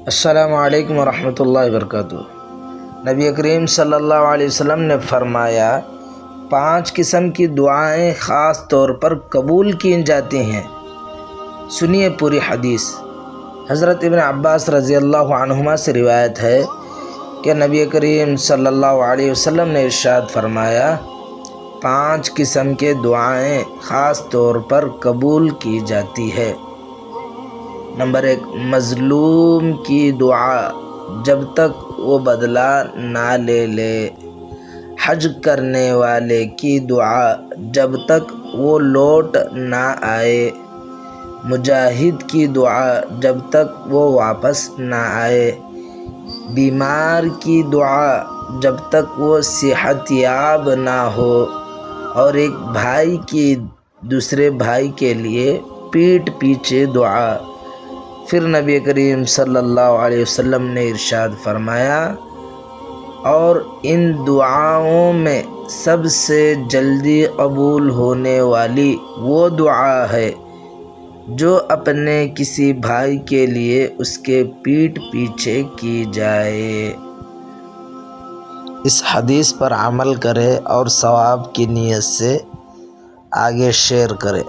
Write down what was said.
السلام علیکم ورحمۃ اللہ وبرکاتہ۔ نبی کریم صلی اللہ علیہ وسلم نے فرمایا 5 قسم کی دعائیں خاص طور پر قبول کی جاتی ہیں۔ سنیے پوری حدیث۔ حضرت ابن عباس رضی اللہ عنہما سے روایت ہے کہ نبی کریم صلی اللہ علیہ وسلم نے ارشاد فرمایا 5 قسم کے دعائیں خاص طور پر قبول کی جاتی ہے۔ نمبر 1، مظلوم کی دعا جب تک وہ بدلہ نہ لے۔ حج کرنے والے کی دعا جب تک وہ لوٹ نہ آئے۔ مجاہد کی دعا جب تک وہ واپس نہ آئے۔ بیمار کی دعا جب تک وہ صحت یاب نہ ہو، اور ایک بھائی کی دوسرے بھائی کے لیے پیٹھ پیچھے دعا۔ پھر نبی کریم صلی اللہ علیہ وسلم نے ارشاد فرمایا، اور ان دعاؤں میں سب سے جلدی قبول ہونے والی وہ دعا ہے جو اپنے کسی بھائی کے لیے اس کے پیٹھ پیچھے کی جائے۔ اس حدیث پر عمل کرے اور ثواب کی نیت سے آگے شیئر کرے۔